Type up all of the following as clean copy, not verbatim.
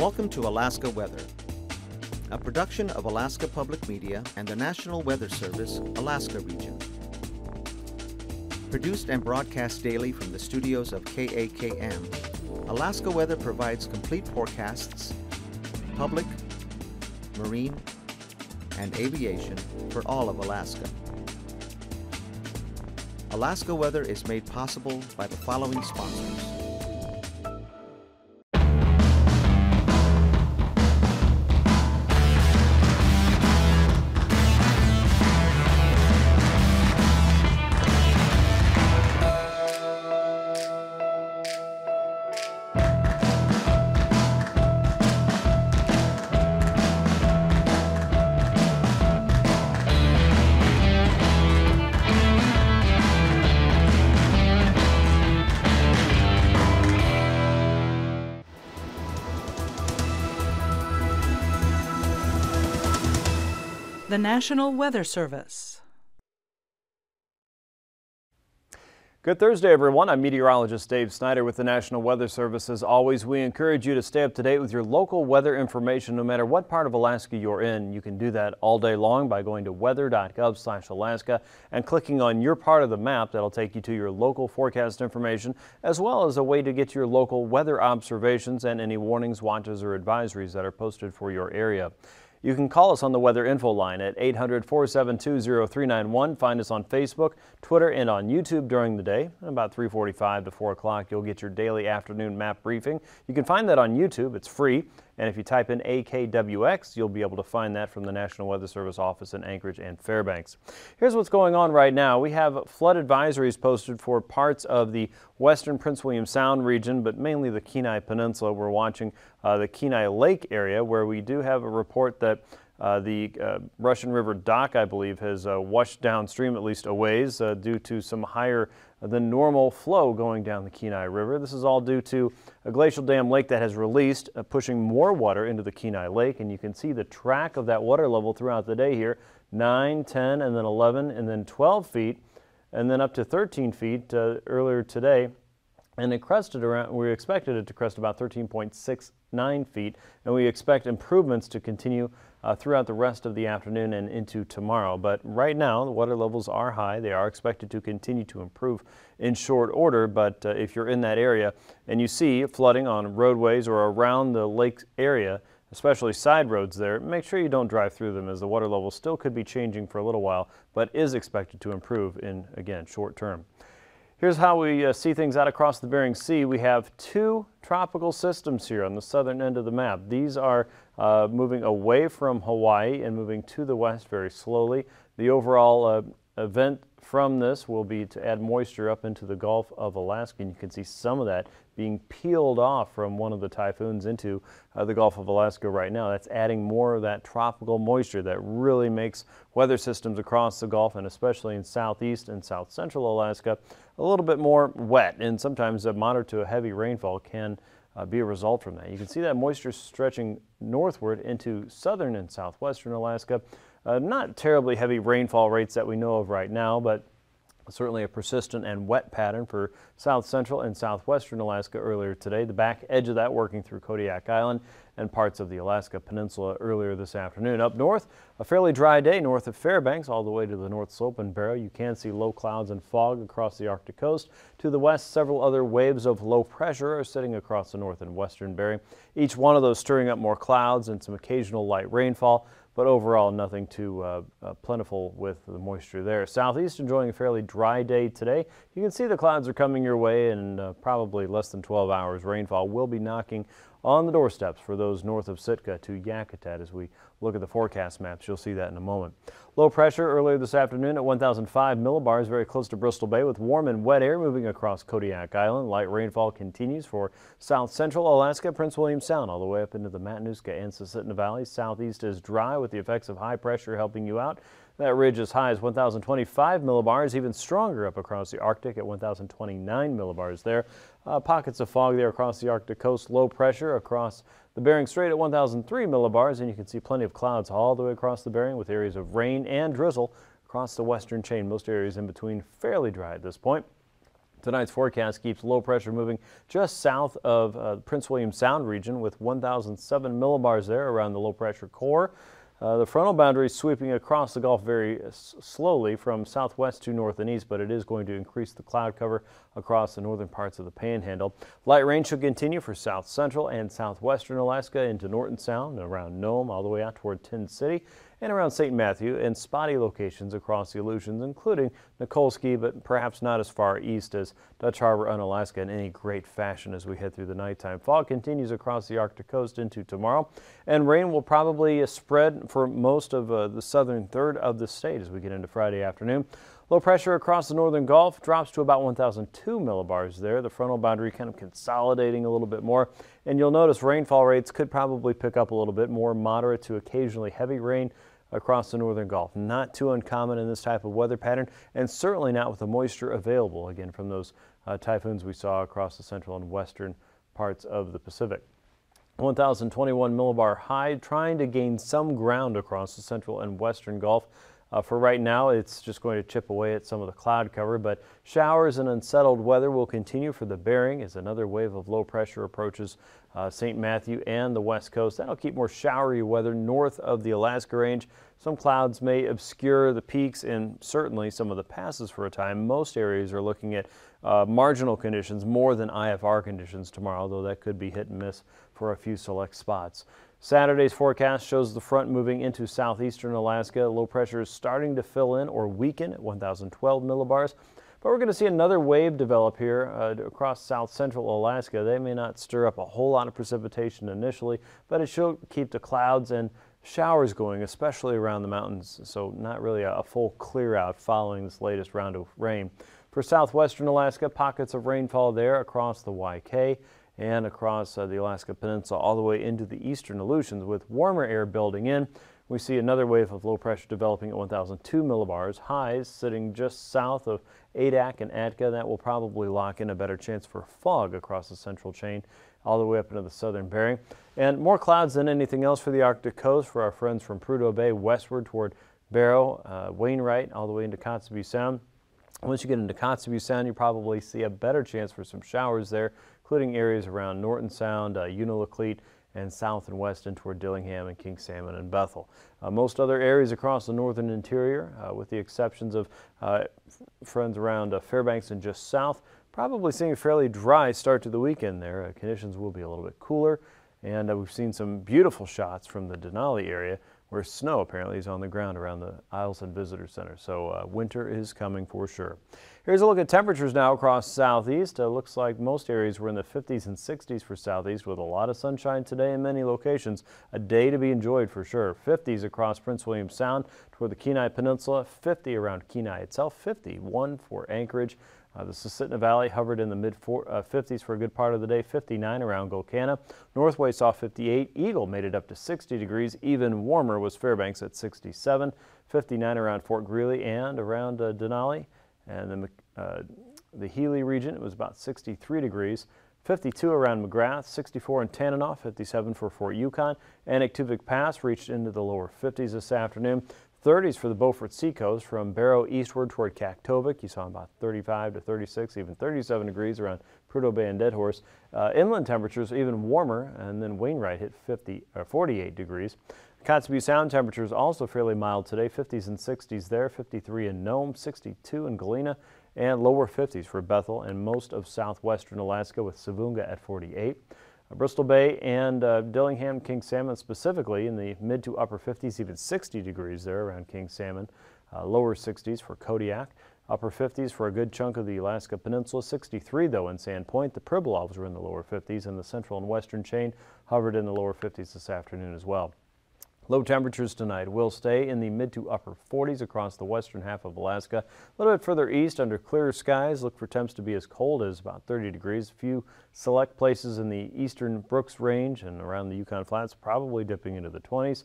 Welcome to Alaska Weather, a production of Alaska Public Media and the National Weather Service, Alaska Region. Produced and broadcast daily from the studios of KAKM, Alaska Weather provides complete forecasts, public, marine, and aviation for all of Alaska. Alaska Weather is made possible by the following sponsors. The National Weather Service. Good Thursday, everyone. I'm meteorologist Dave Snider with the National Weather Service. As always, we encourage you to stay up to date with your local weather information no matter what part of Alaska you're in. You can do that all day long by going to weather.gov/Alaska and clicking on your part of the map. That'll take you to your local forecast information, as well as a way to get your local weather observations and any warnings, watches, or advisories that are posted for your area. You can call us on the weather info line at 800-472-0391. Find us on Facebook, Twitter, and on YouTube during the day. About 3:45 to 4 o'clock, you'll get your daily afternoon map briefing. You can find that on YouTube. It's free. And if you type in AKwx, you'll be able to find that from the National Weather Service office in Anchorage and Fairbanks. Here's what's going on right now. We have flood advisories posted for parts of the western Prince William Sound region, but mainly the Kenai Peninsula. We're watching the Kenai Lake area, where we do have a report that the Russian River dock, I believe, has washed downstream at least a ways due to some higher than normal flow going down the Kenai River. This is all due to a glacial dam lake that has released, pushing more water into the Kenai Lake, and you can see the track of that water level throughout the day here, 9, 10, and then 11, and then 12 feet, and then up to 13 feet earlier today. And it crested around, we expected it to crest about 13.69 feet, and we expect improvements to continue throughout the rest of the afternoon and into tomorrow. But right now, the water levels are high. They are expected to continue to improve in short order, but if you're in that area and you see flooding on roadways or around the lake area, especially side roads there, make sure you don't drive through them, as the water level still could be changing for a little while, but is expected to improve in, again, short term. Here's how we see things out across the Bering Sea. We have two tropical systems here on the southern end of the map. These are moving away from Hawaii and moving to the west very slowly. The overall event from this will be to add moisture up into the Gulf of Alaska, and you can see some of that being peeled off from one of the typhoons into the Gulf of Alaska right now. That's adding more of that tropical moisture that really makes weather systems across the Gulf, and especially in southeast and south central Alaska, a little bit more wet, and sometimes a moderate to a heavy rainfall can be a result from that. You can see that moisture stretching northward into southern and southwestern Alaska. Not terribly heavy rainfall rates that we know of right now, but certainly a persistent and wet pattern for south central and southwestern Alaska earlier today. The back edge of that working through Kodiak Island and parts of the Alaska Peninsula earlier this afternoon. Up north, a fairly dry day north of Fairbanks all the way to the North Slope and Barrow. You can see low clouds and fog across the Arctic coast. To the west, several other waves of low pressure are sitting across the north and western Bering. Each one of those stirring up more clouds and some occasional light rainfall, but overall nothing too plentiful with the moisture there. Southeast enjoying a fairly dry day today. You can see the clouds are coming your way, and probably less than 12 hours rainfall will be knocking on the doorsteps for those north of Sitka to Yakutat. As we look at the forecast maps, you'll see that in a moment. Low pressure earlier this afternoon at 1,005 millibars, very close to Bristol Bay, with warm and wet air moving across Kodiak Island. Light rainfall continues for south central Alaska, Prince William Sound, all the way up into the Matanuska and Susitna Valley. Southeast is dry with the effects of high pressure helping you out. That ridge as high as 1,025 millibars, even stronger up across the Arctic at 1,029 millibars there. Pockets of fog there across the Arctic coast. Low pressure across the Bering Strait at 1,003 millibars, and you can see plenty of clouds all the way across the Bering with areas of rain and drizzle across the western chain. Most areas in between fairly dry at this point. Tonight's forecast keeps low pressure moving just south of Prince William Sound region with 1,007 millibars there around the low pressure core. The frontal boundary is sweeping across the Gulf very slowly from southwest to north and east, but it is going to increase the cloud cover across the northern parts of the Panhandle. Light rain should continue for south central and southwestern Alaska into Norton Sound, around Nome, all the way out toward Tin City, and around St. Matthew, and spotty locations across the Aleutians, including Nikolsky, but perhaps not as far east as Dutch Harbor, Unalaska, in any great fashion as we head through the nighttime. Fog continues across the Arctic coast into tomorrow, and rain will probably spread for most of the southern third of the state as we get into Friday afternoon. Low pressure across the northern Gulf drops to about 1,002 millibars there. The frontal boundary kind of consolidating a little bit more. And you'll notice rainfall rates could probably pick up a little bit more, moderate to occasionally heavy rain across the northern Gulf. Not too uncommon in this type of weather pattern, and certainly not with the moisture available, again, from those typhoons we saw across the central and western parts of the Pacific. 1,021 millibar high, trying to gain some ground across the central and western Gulf. For right now, it's just going to chip away at some of the cloud cover, but showers and unsettled weather will continue for the Bering as another wave of low pressure approaches St. Matthew and the west coast. That'll keep more showery weather north of the Alaska Range. Some clouds may obscure the peaks and certainly some of the passes for a time. Most areas are looking at marginal conditions more than IFR conditions tomorrow, though that could be hit and miss for a few select spots. Saturday's forecast shows the front moving into southeastern Alaska. Low pressure is starting to fill in or weaken at 1,012 millibars. But we're going to see another wave develop here across south central Alaska. They may not stir up a whole lot of precipitation initially, but it should keep the clouds and showers going, especially around the mountains. So not really a full clear out following this latest round of rain. For southwestern Alaska, pockets of rainfall there across the YK and across the Alaska Peninsula all the way into the eastern Aleutians. With warmer air building in, we see another wave of low pressure developing at 1,002 millibars. Highs sitting just south of Adak and Atka. That will probably lock in a better chance for fog across the central chain all the way up into the southern Bering. And more clouds than anything else for the Arctic coast for our friends from Prudhoe Bay westward toward Barrow, Wainwright, all the way into Kotzebue Sound. Once you get into Kotzebue Sound, you probably see a better chance for some showers there, including areas around Norton Sound, Unalakleet, and south and west in toward Dillingham and King Salmon and Bethel. Most other areas across the northern interior, with the exceptions of friends around Fairbanks and just south, probably seeing a fairly dry start to the weekend there. Conditions will be a little bit cooler, and we've seen some beautiful shots from the Denali area where snow apparently is on the ground around the Isles and Visitor Center. So winter is coming for sure. Here's a look at temperatures now across southeast. Looks like most areas were in the 50s and 60s for southeast with a lot of sunshine today in many locations. A day to be enjoyed for sure. 50s across Prince William Sound toward the Kenai Peninsula, 50 around Kenai itself, 51 for Anchorage. The Susitna Valley hovered in the mid-50s for a good part of the day, 59 around Golcana. Northway saw 58. Eagle made it up to 60 degrees. Even warmer was Fairbanks at 67, 59 around Fort Greely and around Denali. And then the Healy region, it was about 63 degrees. 52 around McGrath, 64 in Tanana, 57 for Fort Yukon. And Aktuvik Pass reached into the lower 50s this afternoon. 30s for the Beaufort Seacoast from Barrow eastward toward Kaktovik. You saw about 35 to 36, even 37 degrees around Prudhoe Bay and Dead Horse. Inland temperatures even warmer, and then Wainwright hit 48 degrees. Kotzebue Sound temperatures also fairly mild today, 50s and 60s there, 53 in Nome, 62 in Galena, and lower 50s for Bethel and most of southwestern Alaska with Savunga at 48. Bristol Bay and Dillingham, King Salmon specifically in the mid to upper 50s, even 60 degrees there around King Salmon. Lower 60s for Kodiak. Upper 50s for a good chunk of the Alaska Peninsula. 63 though in Sandpoint. The Pribilofs were in the lower 50s, and the central and western chain hovered in the lower 50s this afternoon as well. Low temperatures tonight will stay in the mid to upper 40s across the western half of Alaska. A little bit further east under clearer skies, look for temps to be as cold as about 30 degrees. A few select places in the eastern Brooks Range and around the Yukon Flats probably dipping into the 20s.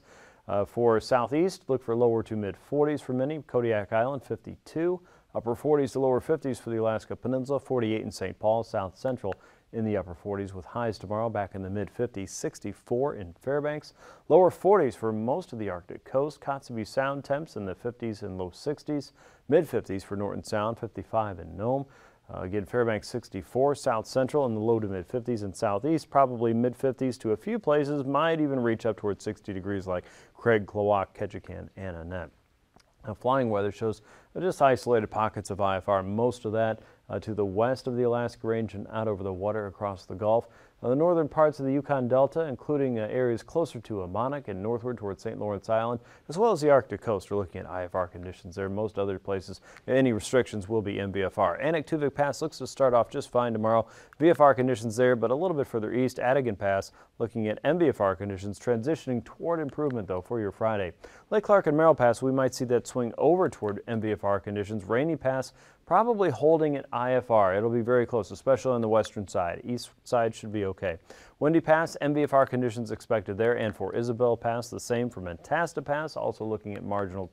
For southeast, look for lower to mid 40s for many. Kodiak Island 52. Upper 40s to lower 50s for the Alaska Peninsula. 48 in St. Paul, south central in the upper 40s with highs tomorrow back in the mid-50s, 64 in Fairbanks. Lower 40s for most of the Arctic coast. Kotzebue Sound temps in the 50s and low 60s. Mid-50s for Norton Sound, 55 in Nome. Again, Fairbanks 64, South Central in the low to mid 50s, and Southeast probably mid 50s to a few places, might even reach up towards 60 degrees like Craig, Klawock, Ketchikan, and Annette. Now, flying weather shows just isolated pockets of IFR, most of that to the west of the Alaska Range and out over the water across the Gulf. The northern parts of the Yukon Delta, including areas closer to Ammonok and northward towards St. Lawrence Island, as well as the Arctic coast. We're looking at IFR conditions there. Most other places, any restrictions will be MVFR. AKwx Pass looks to start off just fine tomorrow. VFR conditions there, but a little bit further east, Adigan Pass looking at MVFR conditions, transitioning toward improvement, though, for your Friday. Lake Clark and Merrill Pass, we might see that swing over toward MVFR conditions. Rainy Pass probably holding at IFR. It'll be very close, especially on the western side. East side should be okay. Windy Pass, MVFR conditions expected there, and for Isabel Pass, the same for Mentasta Pass, also looking at marginal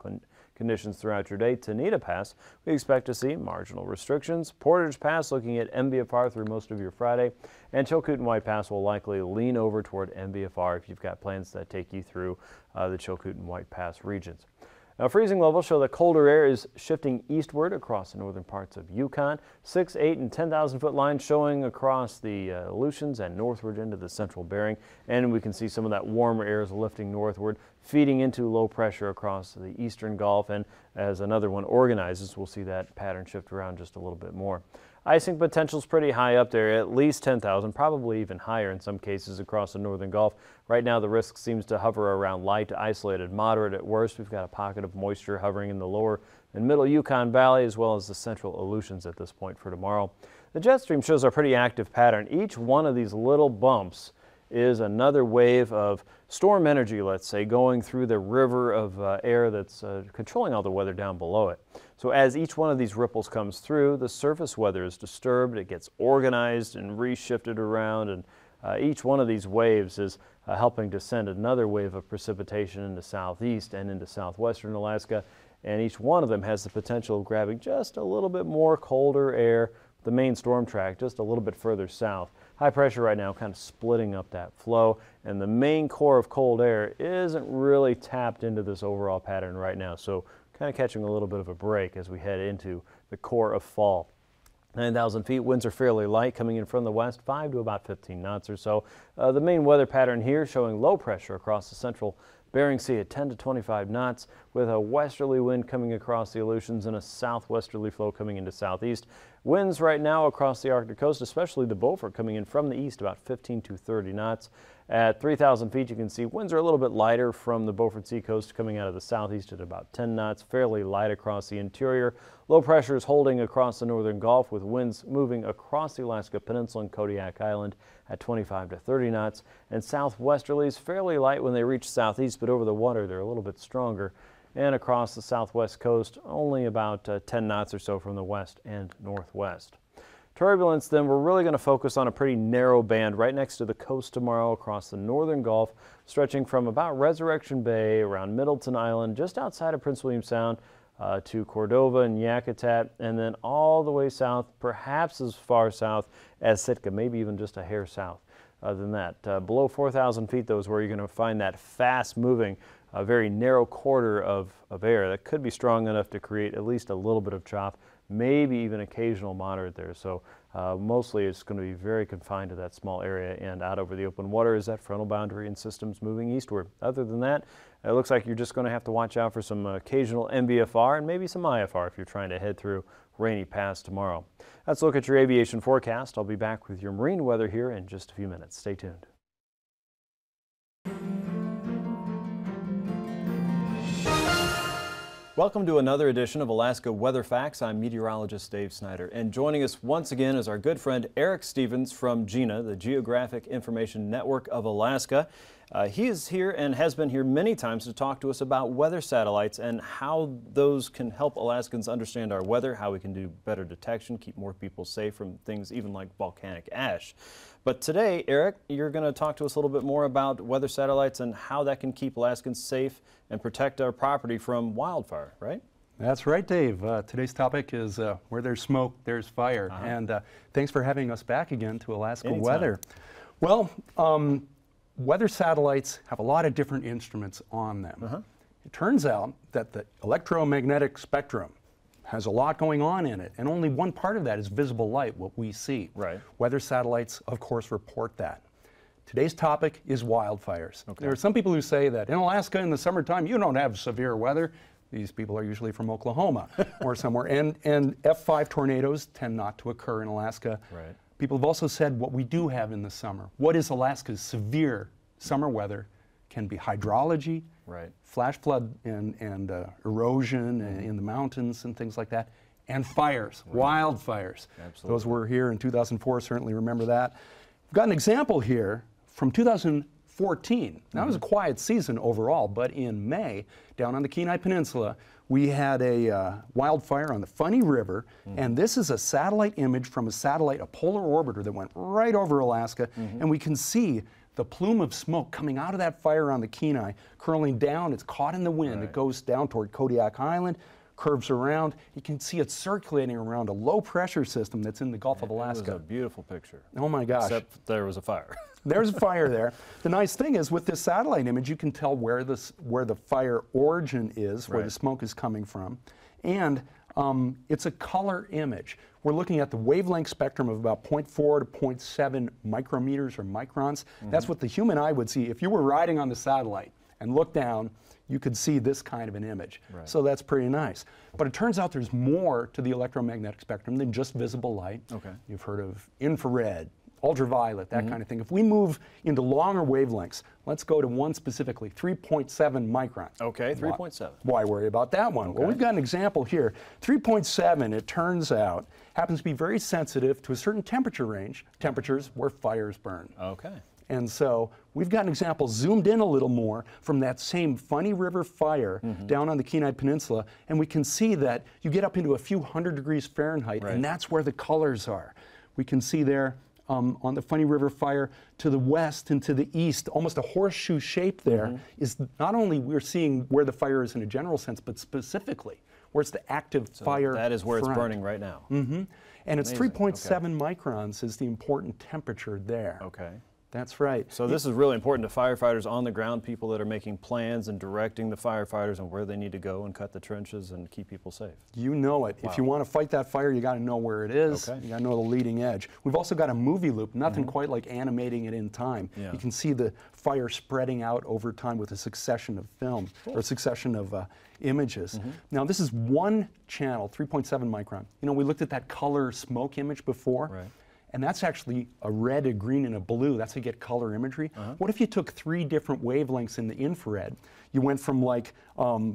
conditions throughout your day. Tanita Pass, we expect to see marginal restrictions. Portage Pass looking at MVFR through most of your Friday, and Chilkoot and White Pass will likely lean over toward MVFR if you've got plans that take you through the Chilkoot and White Pass regions. Now, freezing levels show that colder air is shifting eastward across the northern parts of Yukon. 6, 8, and 10,000 foot lines showing across the Aleutians and northward into the central Bering. And we can see some of that warmer air is lifting northward, feeding into low pressure across the eastern Gulf. And as another one organizes, we'll see that pattern shift around just a little bit more. Icing potential is pretty high up there, at least 10,000, probably even higher in some cases across the northern Gulf. Right now, the risk seems to hover around light to isolated, moderate at worst. We've got a pocket of moisture hovering in the lower and middle Yukon Valley, as well as the central Aleutians at this point for tomorrow. The jet stream shows a pretty active pattern. Each one of these little bumps is another wave of storm energy, let's say, going through the river of air that's controlling all the weather down below it. So as each one of these ripples comes through, the surface weather is disturbed, it gets organized and reshifted around, and each one of these waves is helping to send another wave of precipitation into southeast and into southwestern Alaska, and each one of them has the potential of grabbing just a little bit more colder air, the main storm track just a little bit further south. High pressure right now kind of splitting up that flow, and the main core of cold air isn't really tapped into this overall pattern right now, so kind of catching a little bit of a break as we head into the core of fall. 9,000 feet, winds are fairly light coming in from the west, 5 to about 15 knots or so. The main weather pattern here showing low pressure across the central Bering Sea at 10 to 25 knots with a westerly wind coming across the Aleutians and a southwesterly flow coming into southeast. Winds right now across the Arctic coast, especially the Beaufort, coming in from the east about 15 to 30 knots. At 3,000 feet, you can see winds are a little bit lighter from the Beaufort Sea coast coming out of the southeast at about 10 knots, fairly light across the interior. Low pressure is holding across the northern Gulf with winds moving across the Alaska Peninsula and Kodiak Island at 25 to 30 knots. And southwesterlies fairly light when they reach southeast, but over the water they're a little bit stronger. And across the southwest coast, only about 10 knots or so from the west and northwest. Turbulence, then, we're really going to focus on a pretty narrow band right next to the coast tomorrow across the northern Gulf, stretching from about Resurrection Bay around Middleton Island, just outside of Prince William Sound, to Cordova and Yakutat, and then all the way south, perhaps as far south as Sitka, maybe even just a hair south than that. Below 4,000 feet, though, is where you're going to find that fast-moving, very narrow corridor of air that could be strong enough to create at least a little bit of chop, maybe even occasional moderate there. So mostly it's going to be very confined to that small area, and out over the open water is that frontal boundary and systems moving eastward. Other than that, it looks like you're just going to have to watch out for some occasional MVFR and maybe some IFR if you're trying to head through Rainy Pass tomorrow. Let's look at your aviation forecast. I'll be back with your marine weather here in just a few minutes. Stay tuned. Welcome to another edition of Alaska Weather Facts. I'm meteorologist Dave Snider, and joining us once again is our good friend Eric Stevens from GINA, the Geographic Information Network of Alaska. He is here and has been here many times to talk to us about weather satellites and how those can help Alaskans understand our weather, how we can do better detection, keep more people safe from things even like volcanic ash. But today, Eric, you're going to talk to us a little bit more about weather satellites and how that can keep Alaskans safe and protect our property from wildfire, right? That's right, Dave. Today's topic is where there's smoke, there's fire. And thanks for having us back again to Alaska Anytime. Weather. Well, weather satellites have a lot of different instruments on them. It turns out that the electromagnetic spectrum has a lot going on in it, and only one part of that is visible light, what we see. Right. Weather satellites, of course, report that. Today's topic is wildfires. Okay. There are some people who say that in Alaska in the summertime you don't have severe weather. These people are usually from Oklahoma or somewhere, and F5 tornadoes tend not to occur in Alaska. Right. People have also said what we do have in the summer. What is Alaska's severe summer weather can be hydrology, Right. flash flood and erosion in the mountains and things like that, and fires, wildfires. Absolutely. Those were here in 2004, certainly remember that. We've got an example here from 2014. Now, it was a quiet season overall, but in May, down on the Kenai Peninsula, we had a wildfire on the Funny River, and this is a satellite image from a polar orbiter that went right over Alaska, and we can see the plume of smoke coming out of that fire on the Kenai, curling down. It's caught in the wind. Right. It goes down toward Kodiak Island, curves around. You can see it circulating around a low-pressure system that's in the Gulf of Alaska. It was a beautiful picture. Oh my gosh. Except there was a fire. There's a fire there. The nice thing is with this satellite image, you can tell where the fire origin is, where the smoke is coming from. And it's a color image. We're looking at the wavelength spectrum of about 0.4 to 0.7 micrometers or microns. That's what the human eye would see. If you were riding on the satellite and looked down, you could see this kind of an image. Right. So that's pretty nice. But it turns out there's more to the electromagnetic spectrum than just visible light. Okay. You've heard of infrared, ultraviolet, that kind of thing. If we move into longer wavelengths, let's go to one specifically, 3.7 micron. Okay, 3.7. Why worry about that one? Okay. Well, we've got an example here. 3.7, it turns out, happens to be very sensitive to a certain temperature range, temperatures where fires burn. Okay. And so we've got an example zoomed in a little more from that same Funny River fire down on the Kenai Peninsula, and we can see that you get up into a few hundred degrees Fahrenheit, and that's where the colors are. We can see there on the Funny River fire to the west and to the east, almost a horseshoe shape there, is not only we're seeing where the fire is in a general sense, but specifically where it's the active fire That is where front. it's burning right now. And it's Amazing. 3.7 microns is the important temperature there. Okay. That's right. So this is really important to firefighters on the ground, people that are making plans and directing the firefighters on where they need to go and cut the trenches and keep people safe. You know it. If you want to fight that fire, you got to know where it is. Okay. You got to know the leading edge. We've also got a movie loop, nothing quite like animating it in time. Yeah. You can see the fire spreading out over time with a succession of film or a succession of images. Now this is one channel, 3.7 micron. You know, we looked at that color smoke image before. Right. And that's actually a red, a green, and a blue. That's how you get color imagery. What if you took 3 different wavelengths in the infrared? You went from like 2.2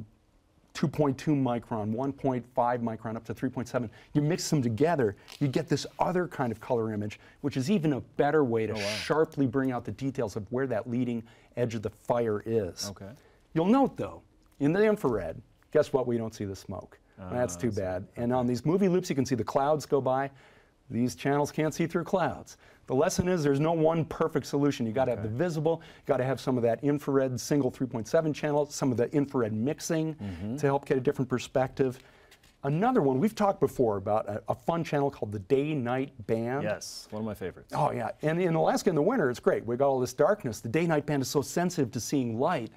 micron, 1.5 micron, up to 3.7. You mix them together, you get this other kind of color image, which is even a better way to sharply bring out the details of where that leading edge of the fire is. Okay. You'll note, though, in the infrared, guess what? We don't see the smoke. That's too bad. And on these movie loops, you can see the clouds go by. These channels can't see through clouds. The lesson is there's no one perfect solution. You got to have the visible, you got to have some of that infrared single 3.7 channel, some of the infrared mixing to help get a different perspective. Another one, we've talked before about a fun channel called the day-night band. Yes, one of my favorites. Oh yeah, and in Alaska in the winter, it's great. We've got all this darkness. The day-night band is so sensitive to seeing light,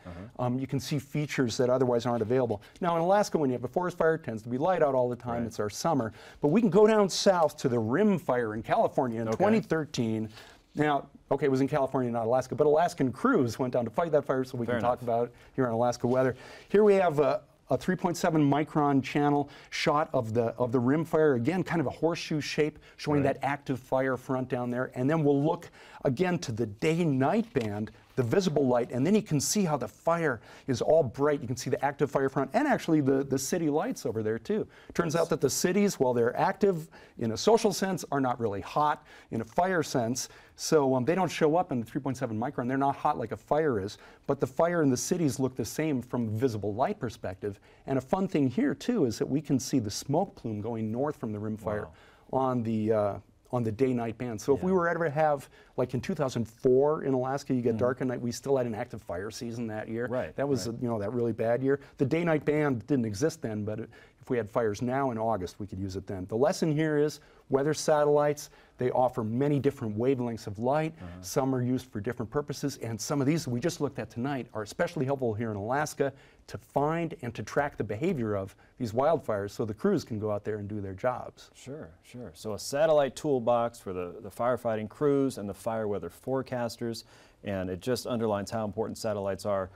you can see features that otherwise aren't available. Now in Alaska, when you have a forest fire, it tends to be light out all the time. It's our summer. But we can go down south to the Rim Fire in California in 2013. Now, okay, it was in California, not Alaska, but Alaskan crews went down to fight that fire, so we can talk about it here on Alaska Weather. Here we have a 3.7 micron channel shot of the rim fire, again, kind of a horseshoe shape, showing that active fire front down there. And then we'll look again to the day-night band, the visible light, and then you can see how the fire is all bright. You can see the active fire front and actually the city lights over there too. Turns out that the cities, while they're active in a social sense, are not really hot in a fire sense. So they don't show up in the 3.7 micron. They're not hot like a fire is, but the fire in the cities look the same from a visible light perspective. And a fun thing here too is that we can see the smoke plume going north from the rim fire on the day-night band. So if we were ever to have, like in 2004 in Alaska, you get dark at night, we still had an active fire season that year. Right. That was, you know, that really bad year. The day-night band didn't exist then, but if we had fires now in August, we could use it then. The lesson here is weather satellites. They offer many different wavelengths of light. Some are used for different purposes, and some of these we just looked at tonight are especially helpful here in Alaska to find and to track the behavior of these wildfires so the crews can go out there and do their jobs. Sure, sure. So a satellite toolbox for the firefighting crews and the fire weather forecasters, and it just underlines how important satellites are,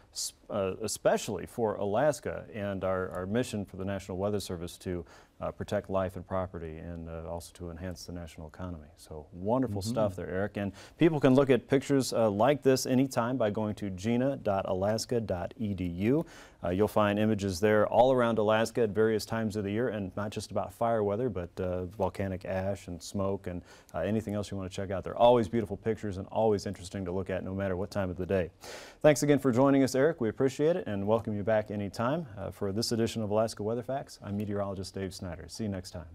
especially for Alaska and our mission for the National Weather Service to protect life and property, and also to enhance the national economy. So wonderful stuff there, Eric. And people can look at pictures like this anytime by going to gina.alaska.edu. You'll find images there all around Alaska at various times of the year, and not just about fire weather, but volcanic ash and smoke and anything else you want to check out. They're always beautiful pictures and always interesting to look at no matter what time of the day. Thanks again for joining us, Eric. We appreciate it and welcome you back anytime. For this edition of Alaska Weather Facts, I'm meteorologist Dave Snider. See you next time.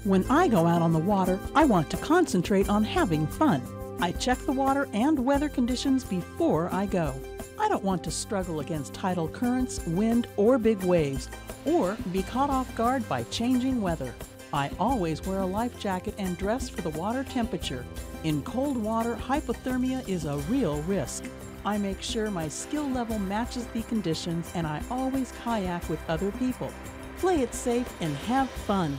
When I go out on the water, I want to concentrate on having fun. I check the water and weather conditions before I go. I don't want to struggle against tidal currents, wind, or big waves, or be caught off guard by changing weather. I always wear a life jacket and dress for the water temperature. In cold water, hypothermia is a real risk. I make sure my skill level matches the conditions, and I always kayak with other people. Play it safe and have fun.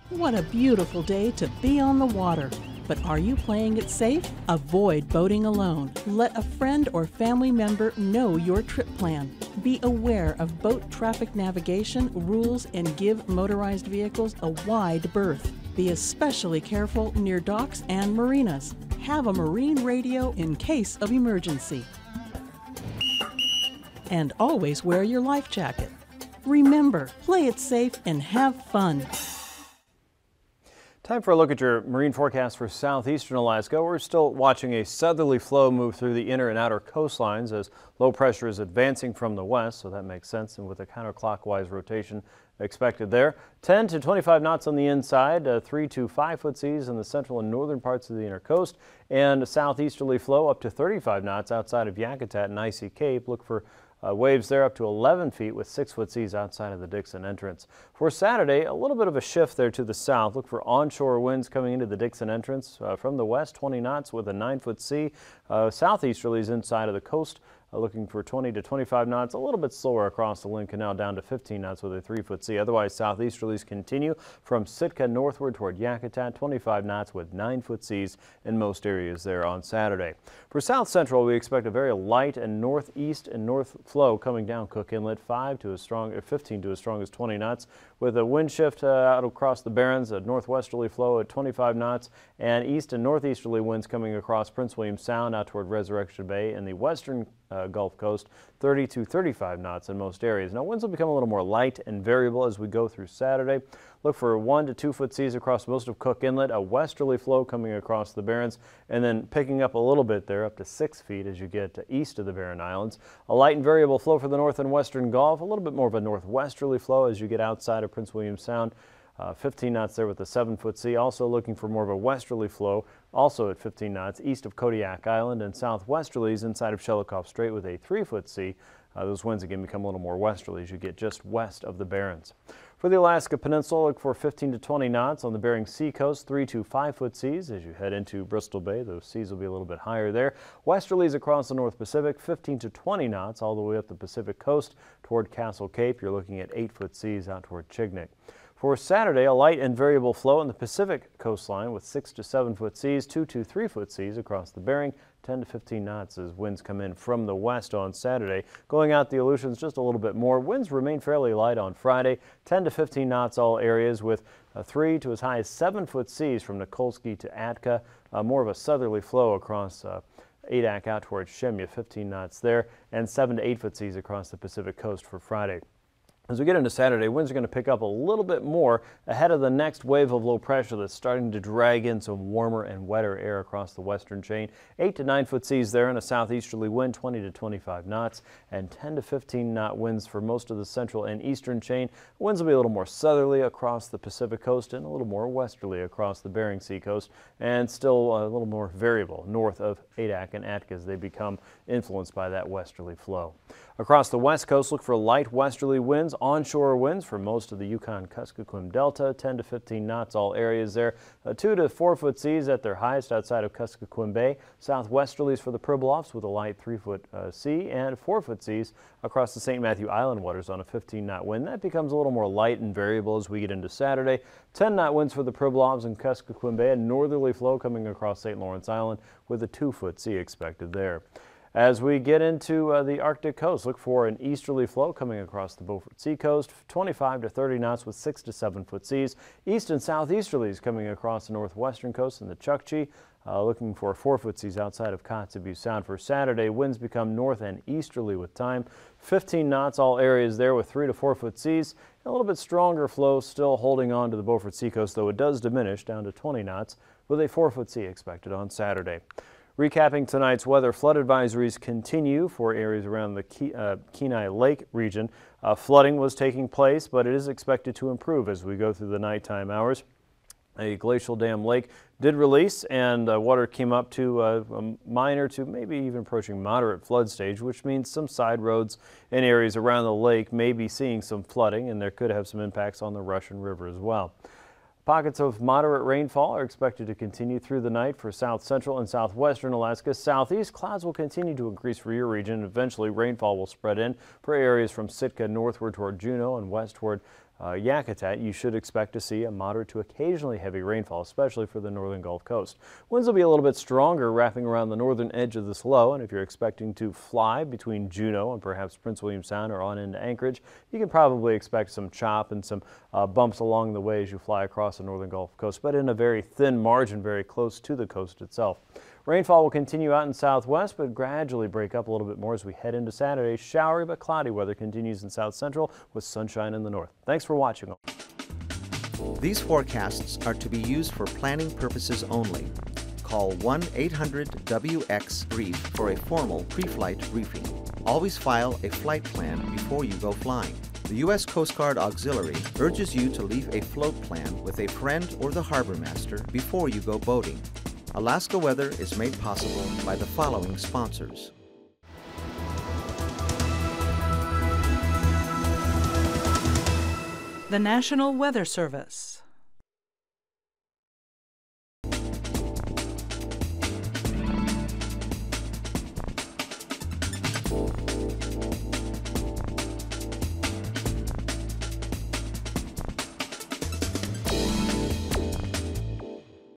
What a beautiful day to be on the water. But are you playing it safe? Avoid boating alone. Let a friend or family member know your trip plan. Be aware of boat traffic navigation rules and give motorized vehicles a wide berth. Be especially careful near docks and marinas. Have a marine radio in case of emergency. And always wear your life jacket. Remember, play it safe and have fun. Time for a look at your marine forecast for southeastern Alaska. We're still watching a southerly flow move through the inner and outer coastlines as low pressure is advancing from the west, so that makes sense, and with a counterclockwise rotation expected there. 10 to 25 knots on the inside, 3 to 5 foot seas in the central and northern parts of the inner coast, and a southeasterly flow up to 35 knots outside of Yakutat and Icy Cape. Look for waves there up to 11 feet with 6 foot seas outside of the Dixon entrance. For Saturday, a little bit of a shift there to the south. Look for onshore winds coming into the Dixon entrance from the west, 20 knots with a 9 foot sea. Southeasterlies inside of the coast. Looking for 20 to 25 knots, a little bit slower across the Lynn Canal, down to 15 knots with a 3 foot sea. Otherwise, southeasterlies continue from Sitka northward toward Yakutat, 25 knots with 9 foot seas in most areas there on Saturday. For south central, we expect a very light and northeast and north flow coming down Cook Inlet, 15 to as strong as 20 knots, with a wind shift out across the Barrens, a northwesterly flow at 25 knots, and east and northeasterly winds coming across Prince William Sound out toward Resurrection Bay and the western Gulf Coast, 30 to 35 knots in most areas. Now, winds will become a little more light and variable as we go through Saturday. Look for 1 to 2 foot seas across most of Cook Inlet, a westerly flow coming across the Barrens, and then picking up a little bit there, up to 6 feet as you get east of the Barren Islands. A light and variable flow for the north and western Gulf, a little bit more of a northwesterly flow as you get outside of Prince William Sound. 15 knots there with a 7 foot sea. Also looking for more of a westerly flow, also at 15 knots east of Kodiak Island, and southwesterlies inside of Shelikof Strait with a 3 foot sea. Those winds again become a little more westerly as you get just west of the Barrens. For the Alaska Peninsula, look for 15 to 20 knots on the Bering Sea coast, 3 to 5 foot seas as you head into Bristol Bay. Those seas will be a little bit higher there. Westerlies across the North Pacific, 15 to 20 knots all the way up the Pacific coast toward Castle Cape. You're looking at 8 foot seas out toward Chignik. For Saturday, a light and variable flow on the Pacific coastline with 6 to 7 foot seas, 2 to 3 foot seas across the Bering, 10 to 15 knots as winds come in from the west on Saturday. Going out the Aleutians just a little bit more. Winds remain fairly light on Friday, 10 to 15 knots all areas with 3 to as high as 7 foot seas from Nikolsky to Atka. More of a southerly flow across Adak out towards Shemya, 15 knots there, and 7 to 8 foot seas across the Pacific coast for Friday. As we get into Saturday, winds are going to pick up a little bit more ahead of the next wave of low pressure that's starting to drag in some warmer and wetter air across the western chain. 8 to 9 foot seas there and a southeasterly wind 20 to 25 knots and 10 to 15 knot winds for most of the central and eastern chain. Winds will be a little more southerly across the Pacific coast and a little more westerly across the Bering Sea coast, and still a little more variable north of Adak and Atka as they become influenced by that westerly flow. Across the west coast, look for light westerly winds, onshore winds for most of the Yukon-Kuskokwim Delta, 10 to 15 knots all areas there. 2 to 4 foot seas at their highest outside of Kuskokwim Bay. Southwesterlies for the Pribilofs with a light 3 foot sea, and 4 foot seas across the St. Matthew Island waters on a 15 knot wind. That becomes a little more light and variable as we get into Saturday. 10 knot winds for the Pribilofs and Kuskokwim Bay, a northerly flow coming across St. Lawrence Island with a 2 foot sea expected there. As we get into the Arctic coast, look for an easterly flow coming across the Beaufort Sea coast, 25 to 30 knots with 6 to 7 foot seas. East and southeasterlies coming across the northwestern coast and the Chukchi. Looking for 4 foot seas outside of Kotzebue Sound for Saturday. Winds become north and easterly with time. 15 knots all areas there with 3 to 4 foot seas. A little bit stronger flow still holding on to the Beaufort Sea coast, though it does diminish down to 20 knots with a 4 foot sea expected on Saturday. Recapping tonight's weather, flood advisories continue for areas around the Kenai Lake region. Flooding was taking place, but it is expected to improve as we go through the nighttime hours. A glacial dam lake did release, and water came up to a minor to maybe even approaching moderate flood stage, which means some side roads in areas around the lake may be seeing some flooding, and there could have some impacts on the Russian River as well. Pockets of moderate rainfall are expected to continue through the night for south central and southwestern Alaska. Southeast clouds will continue to increase for your region. Eventually, rainfall will spread in for areas from Sitka northward toward Juneau and west toward Yakutat. You should expect to see a moderate to occasionally heavy rainfall, especially for the northern Gulf Coast. Winds will be a little bit stronger wrapping around the northern edge of this low, and if you're expecting to fly between Juneau and perhaps Prince William Sound or on into Anchorage, you can probably expect some chop and some bumps along the way as you fly across the northern Gulf Coast, but in a very thin margin very close to the coast itself. Rainfall will continue out in southwest, but gradually break up a little bit more as we head into Saturday. Showery but cloudy weather continues in south central with sunshine in the north. Thanks for watching. These forecasts are to be used for planning purposes only. Call 1-800-WX-BRIEF for a formal pre-flight briefing. Always file a flight plan before you go flying. The U.S. Coast Guard Auxiliary urges you to leave a float plan with a friend or the harbor master before you go boating. Alaska Weather is made possible by the following sponsors. The National Weather Service.